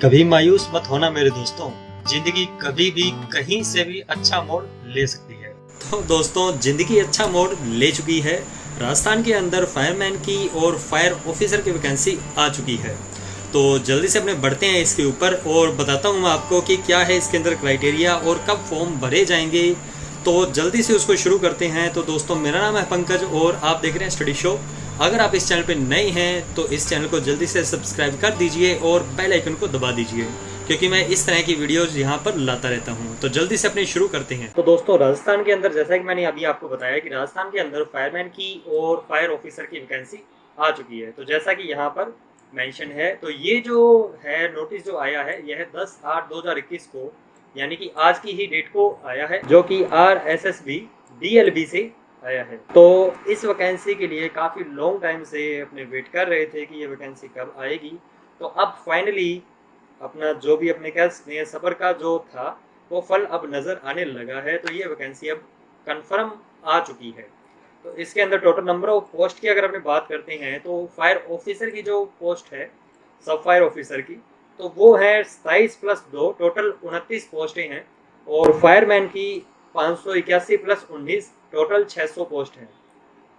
कभी मायूस मत होना मेरे दोस्तों, जिंदगी कभी भी कहीं से भी अच्छा मोड़ ले सकती है। तो दोस्तों, जिंदगी अच्छा मोड़ ले चुकी है। राजस्थान के अंदर फायरमैन की और फायर ऑफिसर की वैकेंसी आ चुकी है। तो जल्दी से अपने बढ़ते हैं इसके ऊपर और बताता हूँ मैं आपको कि क्या है इसके अंदर क्राइटेरिया और कब फॉर्म भरे जाएंगे। तो जल्दी से उसको शुरू करते हैं। तो दोस्तों, मेरा नाम है पंकज और आप देख रहे हैं स्टडी शो। अगर आप इस चैनल पर नए हैं तो इस चैनल को जल्दी से सब्सक्राइब कर दीजिए और बेल आइकन को दबा दीजिए, क्योंकि मैं इस तरह की वीडियोस यहाँ पर लाता रहता हूँ। तो जल्दी से अपने शुरू करते हैं। तो दोस्तों, राजस्थान के अंदर जैसा कि मैंने अभी आपको बताया कि राजस्थान के अंदर फायरमैन की और फायर ऑफिसर की वैकेंसी आ चुकी है। तो जैसा कि यहाँ पर मेंशन है, तो ये जो है नोटिस जो आया है यह है 10/8/2021 को, यानी कि आज की ही डेट को आया है, जो कि RSSB DLB से आया है। तो इस वैकेंसी के लिए काफ़ी लॉन्ग टाइम से अपने वेट कर रहे थे कि ये वैकेंसी कब आएगी। तो अब फाइनली अपना जो भी अपने कह सकते हैं सफ़र का जो था वो फल अब नज़र आने लगा है। तो ये वैकेंसी अब कंफर्म आ चुकी है। तो इसके अंदर टोटल नंबर ऑफ पोस्ट की अगर अपने बात करते हैं तो फायर ऑफिसर की जो पोस्ट है, सब फायर ऑफिसर की, तो वो है 27+2, टोटल 29 पोस्टें हैं। और फायरमैन की 581+19, टोटल 600 पोस्ट हैं।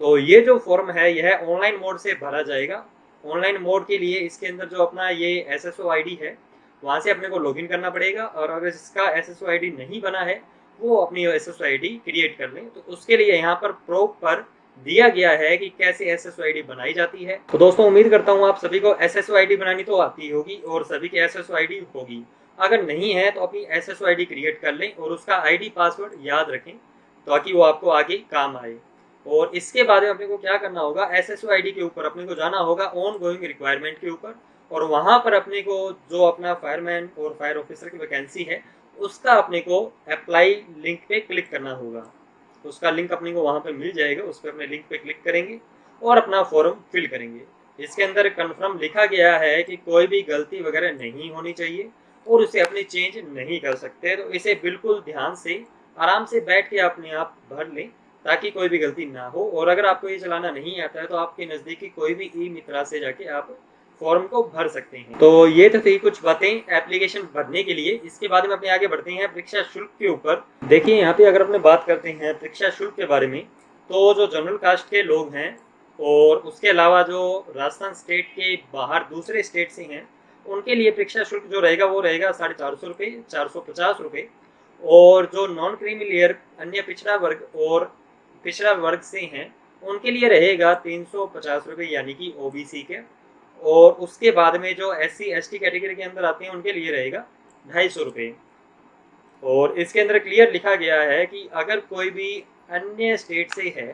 तो ये जो फॉर्म है यह ऑनलाइन मोड से भरा जाएगा। ऑनलाइन मोड के लिए इसके अंदर जो अपना ये SSO ID है वहाँ से अपने को लॉगिन करना पड़ेगा, और अगर इसका SSO ID नहीं बना है वो अपनी SSO ID क्रिएट कर लें। तो उसके लिए यहाँ पर प्रॉपर दिया गया है कि कैसे SSO ID बनाई जाती है। तो दोस्तों, उम्मीद करता हूँ आप सभी को SSO ID बनानी तो आती होगी और सभी की SSO ID होगी। अगर नहीं है तो अपनी SSO ID क्रिएट कर लें और उसका ID पासवर्ड याद रखें ताकि वो आपको आगे काम आए। और इसके बाद में अपने को क्या करना होगा, SSO ID के ऊपर अपने को जाना होगा ऑन गोइंग रिक्वायरमेंट के ऊपर, और वहाँ पर अपने को जो अपना फायरमैन और फायर ऑफिसर की वैकेंसी है उसका अपने को अप्लाई लिंक पे क्लिक करना होगा। उसका लिंक अपने को वहाँ पे मिल जाएगा, उस पर अपने लिंक पे क्लिक करेंगे और अपना फॉर्म फिल करेंगे। इसके अंदर कन्फर्म लिखा गया है कि कोई भी गलती वगैरह नहीं होनी चाहिए और उसे अपने चेंज नहीं कर सकते। तो इसे बिल्कुल ध्यान से आराम से बैठ के अपने आप भर लें ताकि कोई भी गलती ना हो। और अगर आपको ये चलाना नहीं आता है तो आपके नज़दीकी कोई भी ई-मित्रा से जाके आप फॉर्म को भर सकते हैं। तो ये तो थी कुछ बातें एप्लीकेशन भरने के लिए। इसके बाद में अपने आगे बढ़ते हैं परीक्षा शुल्क के ऊपर। देखिए, यहाँ पे अगर अपने बात करते हैं परीक्षा शुल्क के बारे में, तो जो जनरल कास्ट के लोग हैं और उसके अलावा जो राजस्थान स्टेट के बाहर दूसरे स्टेट से हैं, उनके लिए परीक्षा शुल्क जो रहेगा वो रहेगा 450 रुपये, 450 रुपये। और जो नॉन क्रीमी लेयर अन्य पिछड़ा वर्ग और पिछड़ा वर्ग से हैं उनके लिए रहेगा 350 रुपये, यानी कि OBC के। और उसके बाद में जो SC ST कैटेगरी के अंदर आते हैं उनके लिए रहेगा 250 रुपये। और इसके अंदर क्लियर लिखा गया है कि अगर कोई भी अन्य स्टेट से है,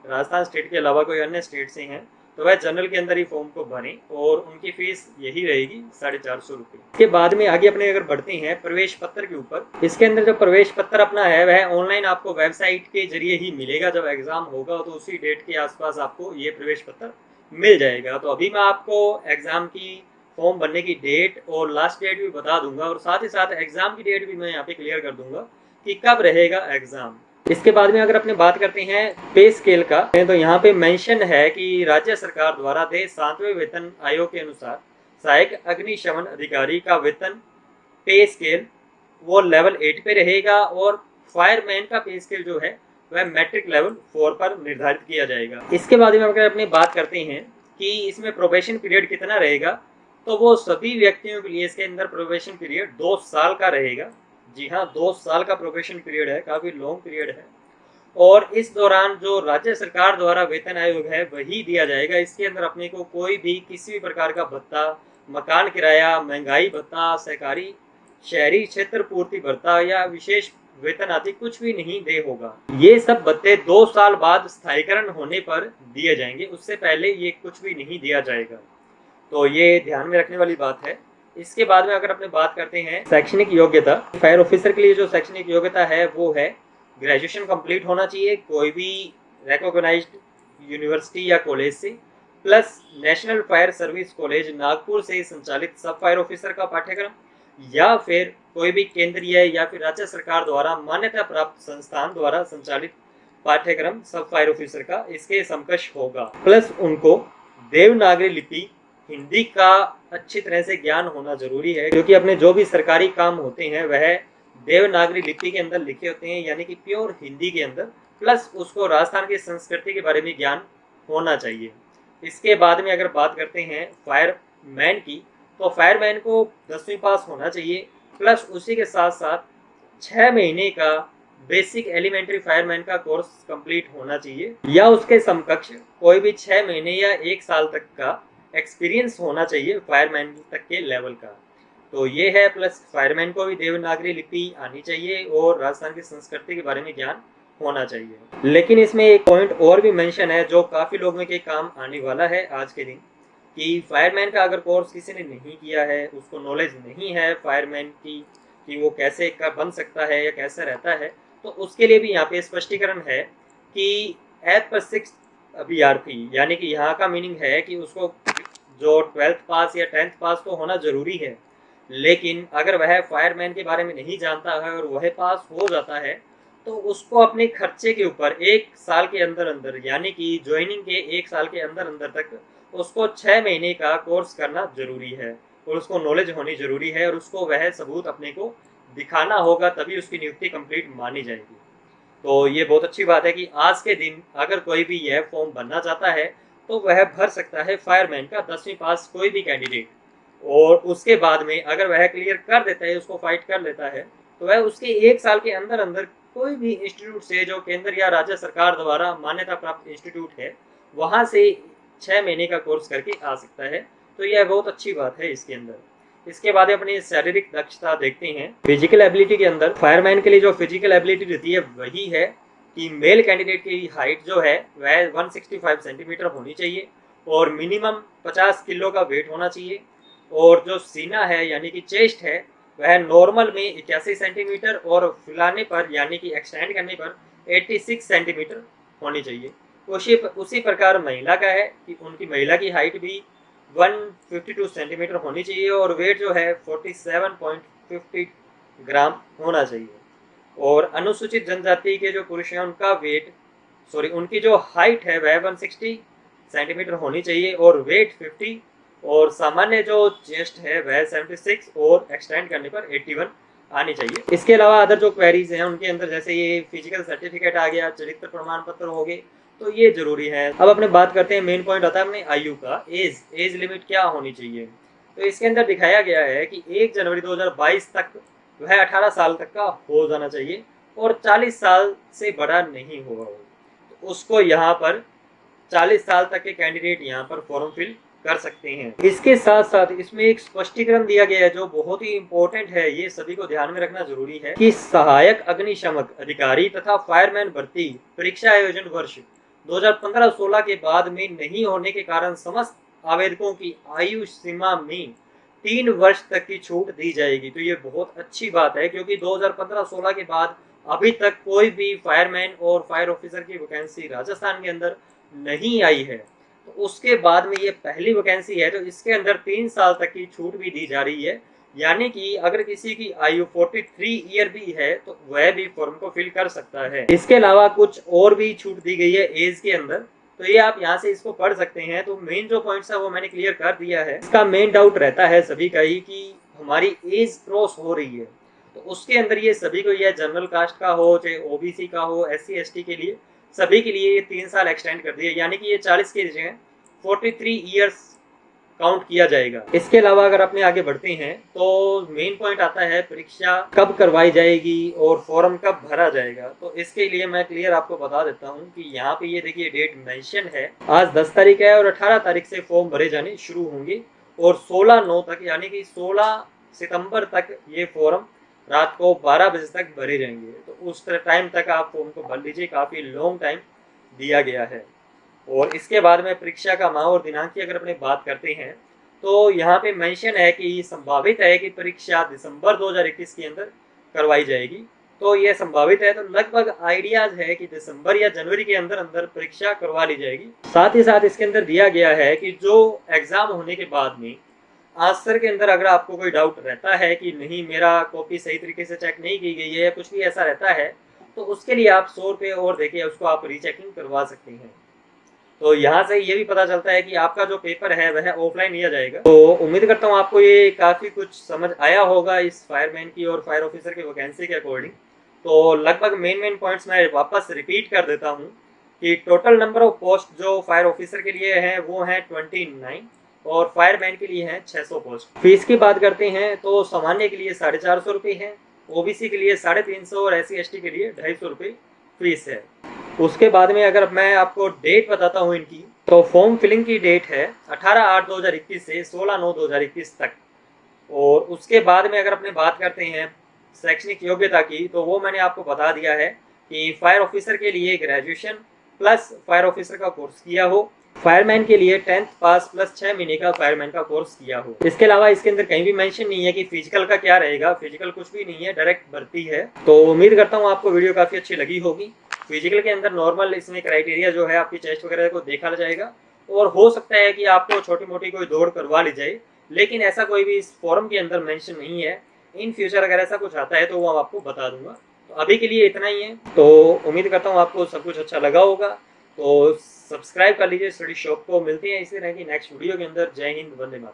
राजस्थान स्टेट के अलावा कोई अन्य स्टेट से हैं, तो वह जनरल के अंदर ही फॉर्म को भरें और उनकी फीस यही रहेगी 450 रुपये। इसके बाद में आगे अपने अगर बढ़ते हैं प्रवेश पत्र के ऊपर, इसके अंदर जो प्रवेश पत्र अपना है वह ऑनलाइन आपको वेबसाइट के जरिए ही मिलेगा। जब एग्जाम होगा तो उसी डेट के आसपास आपको ये प्रवेश पत्र मिल जाएगा। तो अभी मैं आपको एग्जाम की फॉर्म भरने की डेट और लास्ट डेट भी बता दूंगा, और साथ ही साथ एग्जाम की डेट भी मैं यहाँ पे क्लियर कर दूंगा कि कब रहेगा एग्जाम। इसके बाद में अगर अपने बात करते हैं पे स्केल का, तो यहाँ पे मेंशन है कि राज्य सरकार द्वारा देय 7वें वेतन आयोग के अनुसार सहायक अग्निशमन अधिकारी का वेतन पे स्केल वो लेवल 8 पे रहेगा, और फायरमैन का पे स्केल जो है वह मैट्रिक लेवल 4 पर निर्धारित किया जाएगा। इसके बाद में अगर अपने बात करते हैं कि इसमें प्रोबेशन पीरियड कितना रहेगा, तो वो सभी व्यक्तियों के लिए इसके अंदर प्रोबेशन पीरियड 2 साल का रहेगा। जी हाँ, 2 साल का प्रोबेशन पीरियड है, काफ़ी लॉन्ग पीरियड है। और इस दौरान जो राज्य सरकार द्वारा वेतन आयोग है वही दिया जाएगा। इसके अंदर अपने को कोई भी किसी भी प्रकार का भत्ता, मकान किराया, महंगाई भत्ता, सहकारी शहरी क्षेत्र पूर्ति भत्ता या विशेष वेतन आदि कुछ भी नहीं दे होगा। ये सब भत्ते 2 साल बाद स्थायीकरण होने पर दिए जाएंगे, उससे पहले ये कुछ भी नहीं दिया जाएगा। तो ये ध्यान में रखने वाली बात है। इसके बाद में अगर अपने बात करते हैं शैक्षणिक योग्यता, फायर ऑफिसर के लिए जो शैक्षणिक योग्यता है वो है ग्रेजुएशन कंप्लीट होना चाहिए कोई भी रिकॉग्नाइज्ड यूनिवर्सिटी या कॉलेज से, plus national fire service college Nagpur से संचालित सब फायर ऑफिसर का पाठ्यक्रम, या फिर कोई भी केंद्रीय या फिर राज्य सरकार द्वारा मान्यता प्राप्त संस्थान द्वारा संचालित पाठ्यक्रम सब फायर ऑफिसर का इसके समकक्ष होगा। प्लस उनको देवनागरी लिपि, हिंदी का अच्छी तरह से ज्ञान होना जरूरी है, क्योंकि अपने जो भी सरकारी काम होते हैं वह देवनागरी लिपि के अंदर लिखे होते हैं, यानी कि प्योर हिंदी के अंदर। प्लस उसको राजस्थान की संस्कृति के बारे में ज्ञान होना चाहिए। इसके बाद में अगर बात करते हैं फायरमैन की, तो फायरमैन को 10वीं पास होना चाहिए। प्लस उसी के साथ साथ 6 महीने का बेसिक एलिमेंट्री फायरमैन का कोर्स कंप्लीट होना चाहिए, या उसके समकक्ष कोई भी 6 महीने या 1 साल तक का एक्सपीरियंस होना चाहिए फायरमैन तक के लेवल का। तो ये है। प्लस फायरमैन को भी देवनागरी लिपि आनी चाहिए और राजस्थान की संस्कृति के बारे में ज्ञान होना चाहिए। लेकिन इसमें एक पॉइंट और भी मेंशन है जो काफ़ी लोगों के काम आने वाला है आज के दिन, कि फायरमैन का अगर कोर्स किसी ने नहीं किया है, उसको नॉलेज नहीं है फायरमैन की कि वो कैसे बन सकता है या कैसे रहता है, तो उसके लिए भी यहाँ पे स्पष्टीकरण है कि एज पर 6 अभ्यर्थी, यानी कि यहाँ का मीनिंग है कि उसको जो 12th पास या 10th पास तो होना जरूरी है, लेकिन अगर वह फायरमैन के बारे में नहीं जानता है और वह पास हो जाता है तो उसको अपने खर्चे के ऊपर 1 साल के अंदर अंदर, यानी कि ज्वाइनिंग के 1 साल के अंदर अंदर तक उसको 6 महीने का कोर्स करना जरूरी है और उसको नॉलेज होनी जरूरी है और उसको वह सबूत अपने को दिखाना होगा, तभी उसकी नियुक्ति कंप्लीट मानी जाएगी। तो ये बहुत अच्छी बात है कि आज के दिन अगर कोई भी यह फॉर्म भरना चाहता है तो वह भर सकता है फायरमैन का 10वीं पास कोई भी कैंडिडेट, और उसके बाद में अगर वह क्लियर कर देता है, उसको फाइट कर लेता है, तो वह उसके 1 साल के अंदर अंदर कोई भी इंस्टीट्यूट से जो केंद्र या राज्य सरकार द्वारा मान्यता प्राप्त इंस्टीट्यूट है वहां से 6 महीने का कोर्स करके आ सकता है। तो यह बहुत अच्छी बात है इसके अंदर। इसके बाद अपनी शारीरिक दक्षता देखते हैं। फिजिकल एबिलिटी के अंदर फायरमैन के लिए जो फिजिकल एबिलिटी रहती है वही है कि मेल कैंडिडेट की हाइट जो है वह 165 सेंटीमीटर होनी चाहिए और मिनिमम 50 किलो का वेट होना चाहिए, और जो सीना है यानी कि चेस्ट है वह नॉर्मल में 81 सेंटीमीटर और फुलाने पर यानी कि एक्सटेंड करने पर 86 सेंटीमीटर होनी चाहिए। उसी प्रकार महिला का है कि उनकी महिला की हाइट भी 152 सेंटीमीटर होनी चाहिए और वेट जो है 47.50 ग्राम होना चाहिए। और अनुसूचित जनजाति के जो पुरुष हैं उनकी जो हाइट है वह 160 सेंटीमीटर होनी चाहिए और वेट 50, और सामान्य जो चेस्ट है वह 76 और एक्सटेंड करने पर 81 आनी चाहिए। इसके अलावा अदर जो क्वेरीज हैं उनके अंदर जैसे ये फिजिकल सर्टिफिकेट आ गया, चरित्र प्रमाण पत्र हो गए, तो ये जरूरी है। अब अपने बात करते हैं, मेन पॉइंट आता है अपने आयु का, एज लिमिट क्या होनी चाहिए। तो इसके अंदर दिखाया गया है कि 1 जनवरी 2022 तक वह 18 साल तक का हो जाना चाहिए और 40 साल से बड़ा नहीं होगा वो, तो उसको यहाँ पर 40 साल तक के कैंडिडेट यहाँ पर फॉर्म फिल कर सकते हैं। इसके साथ साथ इसमें एक स्पष्टीकरण दिया गया है जो बहुत ही इंपॉर्टेंट है, ये सभी को ध्यान में रखना जरूरी है कि सहायक अग्निशामक अधिकारी तथा फायरमैन भर्ती परीक्षा आयोजन वर्ष 2015-16 के बाद में नहीं होने के कारण समस्त आवेदकों की आयु सीमा में 3 वर्ष तक की छूट दी जाएगी। तो ये बहुत अच्छी बात है क्योंकि 2015-16 के बाद अभी तक कोई भी फायरमैन और फायर ऑफिसर की वैकेंसी राजस्थान के अंदर नहीं आई है, तो उसके बाद में ये पहली वैकेंसी है, तो इसके अंदर 3 साल तक की छूट भी दी जा रही है। यानी कि अगर किसी की आयु 43 ईयर भी है तो वह भी फॉर्म को फिल कर सकता है। इसके अलावा कुछ और भी छूट दी गई है एज के अंदर, तो ये आप यहाँ से इसको पढ़ सकते हैं। तो मेन जो पॉइंट्स है वो मैंने क्लियर कर दिया है। इसका मेन डाउट रहता है सभी का ही कि हमारी एज क्रॉस हो रही है, तो उसके अंदर ये सभी को, यह जनरल कास्ट का हो चाहे ओबीसी का हो, SC ST के लिए सभी के लिए ये 3 साल एक्सटेंड कर दिए, यानी कि ये 40 की जगह 43 ईयर्स काउंट किया जाएगा। इसके अलावा अगर अपने आगे बढ़ते हैं तो मेन पॉइंट आता है परीक्षा कब करवाई जाएगी और फॉर्म कब भरा जाएगा। तो इसके लिए मैं क्लियर आपको बता देता हूं कि यहाँ पे ये देखिए डेट मेंशन है, आज 10 तारीख है और 18 तारीख से फॉर्म भरे जाने शुरू होंगे और 16/9 तक यानी कि 16 सितंबर तक ये फॉर्म रात को 12 बजे तक भरे जाएंगे। तो उस टाइम तक आप फॉर्म को भर लीजिए, काफ़ी लॉन्ग टाइम दिया गया है। और इसके बाद में परीक्षा का माह और दिनांक की अगर अपने बात करते हैं तो यहाँ पे मेंशन है कि संभावित है कि परीक्षा दिसंबर 2021 के अंदर करवाई जाएगी। तो ये संभावित है, तो लगभग आइडियाज है कि दिसंबर या जनवरी के अंदर अंदर परीक्षा करवा ली जाएगी। साथ ही साथ इसके अंदर दिया गया है कि जो एग्जाम होने के बाद में आंसर के अंदर अगर आपको कोई डाउट रहता है कि नहीं मेरा कॉपी सही तरीके से चेक नहीं की गई है, कुछ भी ऐसा रहता है, तो उसके लिए आप 100 रुपये और देके उसको आप रीचेकिंग करवा सकते हैं। तो यहाँ से ये भी पता चलता है कि आपका जो पेपर है वह ऑफलाइन लिया जाएगा। तो उम्मीद करता हूँ आपको ये काफ़ी कुछ समझ आया होगा इस फायरमैन की और फायर ऑफिसर की वैकेंसी के अकॉर्डिंग। तो लगभग मेन पॉइंट्स मैं वापस रिपीट कर देता हूँ कि टोटल नंबर ऑफ पोस्ट जो फायर ऑफिसर के लिए है वो है 29 और फायरमैन के लिए है 600 पोस्ट। फीस की बात करते हैं तो सामान्य के लिए 450 रुपये है, ओबीसी के लिए 350 और SC/ST के लिए 250 रुपये फीस है। उसके बाद में अगर मैं आपको डेट बताता हूँ इनकी, तो फॉर्म फिलिंग की डेट है 18/8/2021 से 16/9/2021 तक। और उसके बाद में अगर अपने बात करते हैं शैक्षणिक योग्यता की, तो वो मैंने आपको बता दिया है कि फायर ऑफिसर के लिए ग्रेजुएशन प्लस फायर ऑफिसर का कोर्स किया हो, फायरमैन के लिए 10th पास प्लस 6 महीने का फायरमैन का कोर्स किया हो। इसके अलावा इसके अंदर कहीं भी मेंशन नहीं है कि फिजिकल का क्या रहेगा, फिजिकल कुछ भी नहीं है, डायरेक्ट भर्ती है। तो उम्मीद करता हूँ आपको वीडियो काफ़ी अच्छी लगी होगी। फिजिकल के अंदर नॉर्मल इसमें क्राइटेरिया जो है आपकी चेस्ट वगैरह को देखा जाएगा और हो सकता है कि आपको छोटी मोटी कोई दौड़ करवा ली जाए, लेकिन ऐसा कोई भी इस फॉर्म के अंदर मेंशन नहीं है। इन फ्यूचर अगर ऐसा कुछ आता है तो वो आपको बता दूंगा। तो अभी के लिए इतना ही है। तो उम्मीद करता हूँ आपको सब कुछ अच्छा लगा होगा। तो सब्सक्राइब कर लीजिए स्टडी शॉप को। मिलते हैं इसी तरह की नेक्स्ट वीडियो के अंदर। जय हिंद, वंदे मातरम।